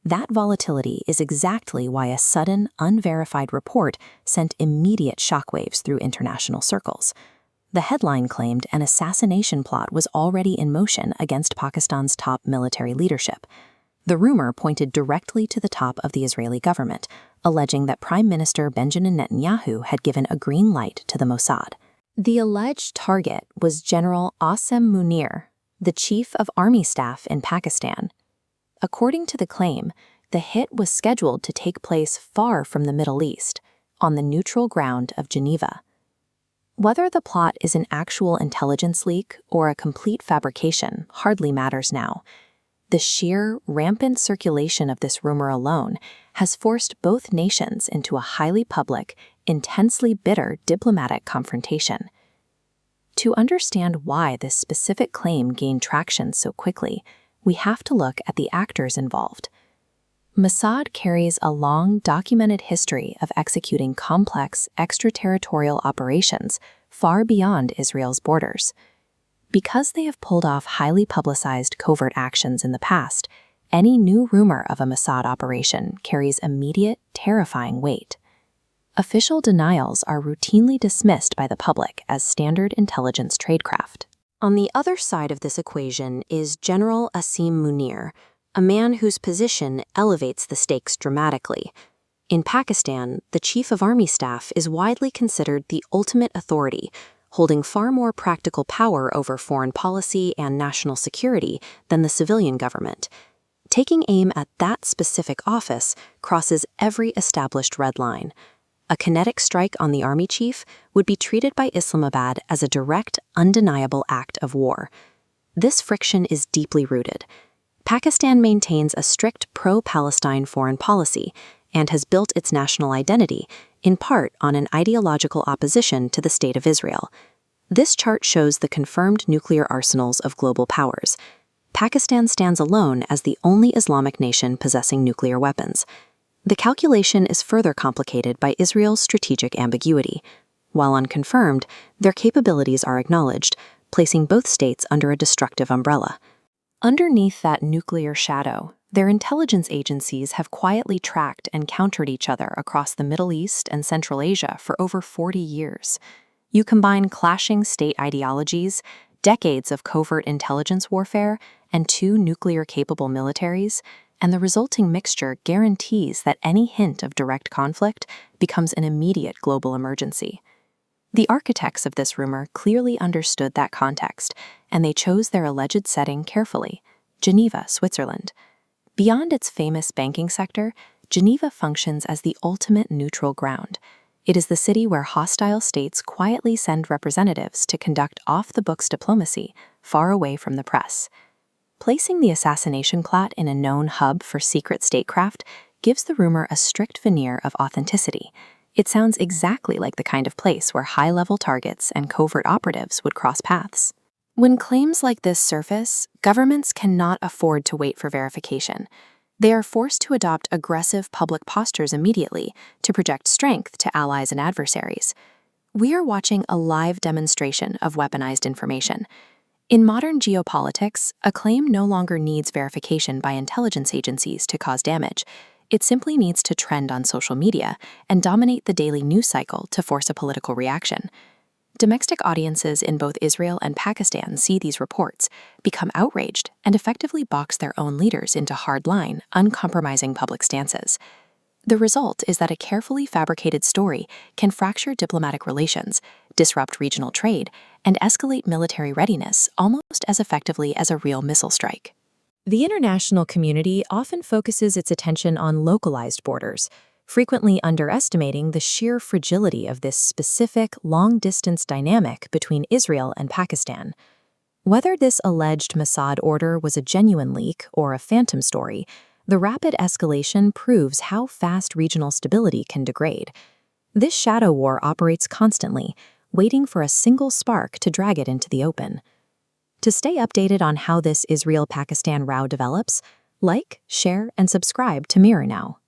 That volatility is exactly why a sudden, unverified report sent immediate shockwaves through international circles. The headline claimed an assassination plot was already in motion against Pakistan's top military leadership. The rumor pointed directly to the top of the Israeli government, alleging that Prime Minister Benjamin Netanyahu had given a green light to the Mossad. The alleged target was General Asim Munir, the chief of army staff in Pakistan. According to the claim, the hit was scheduled to take place far from the Middle East, on the neutral ground of Geneva. Whether the plot is an actual intelligence leak or a complete fabrication hardly matters now. The sheer, rampant circulation of this rumor alone has forced both nations into a highly public, intensely bitter diplomatic confrontation. To understand why this specific claim gained traction so quickly, we have to look at the actors involved. Mossad carries a long, documented history of executing complex, extraterritorial operations far beyond Israel's borders. Because they have pulled off highly publicized covert actions in the past, any new rumor of a Mossad operation carries immediate, terrifying weight. Official denials are routinely dismissed by the public as standard intelligence tradecraft. On the other side of this equation is General Asim Munir, a man whose position elevates the stakes dramatically. In Pakistan, the Chief of Army Staff is widely considered the ultimate authority, holding far more practical power over foreign policy and national security than the civilian government. Taking aim at that specific office crosses every established red line. A kinetic strike on the army chief would be treated by Islamabad as a direct, undeniable act of war. This friction is deeply rooted. Pakistan maintains a strict pro-Palestine foreign policy and has built its national identity, in part on an ideological opposition to the State of Israel. This chart shows the confirmed nuclear arsenals of global powers. Pakistan stands alone as the only Islamic nation possessing nuclear weapons. The calculation is further complicated by Israel's strategic ambiguity. While unconfirmed, their capabilities are acknowledged, placing both states under a destructive umbrella. Underneath that nuclear shadow, their intelligence agencies have quietly tracked and countered each other across the Middle East and Central Asia for over 40 years. You combine clashing state ideologies, decades of covert intelligence warfare, and two nuclear-capable militaries, and the resulting mixture guarantees that any hint of direct conflict becomes an immediate global emergency. The architects of this rumor clearly understood that context, and they chose their alleged setting carefully: Geneva, Switzerland. Beyond its famous banking sector, Geneva functions as the ultimate neutral ground. It is the city where hostile states quietly send representatives to conduct off-the-books diplomacy, far away from the press. Placing the assassination plot in a known hub for secret statecraft gives the rumor a strict veneer of authenticity. It sounds exactly like the kind of place where high-level targets and covert operatives would cross paths. When claims like this surface, governments cannot afford to wait for verification. They are forced to adopt aggressive public postures immediately to project strength to allies and adversaries. We are watching a live demonstration of weaponized information. In modern geopolitics, a claim no longer needs verification by intelligence agencies to cause damage. It simply needs to trend on social media and dominate the daily news cycle to force a political reaction. Domestic audiences in both Israel and Pakistan see these reports, become outraged, and effectively box their own leaders into hard-line, uncompromising public stances. The result is that a carefully fabricated story can fracture diplomatic relations, disrupt regional trade, and escalate military readiness almost as effectively as a real missile strike. The international community often focuses its attention on localized borders, frequently underestimating the sheer fragility of this specific, long-distance dynamic between Israel and Pakistan. Whether this alleged Mossad order was a genuine leak or a phantom story, the rapid escalation proves how fast regional stability can degrade. This shadow war operates constantly, waiting for a single spark to drag it into the open. To stay updated on how this Israel-Pakistan row develops, like, share, and subscribe to Mirror Now.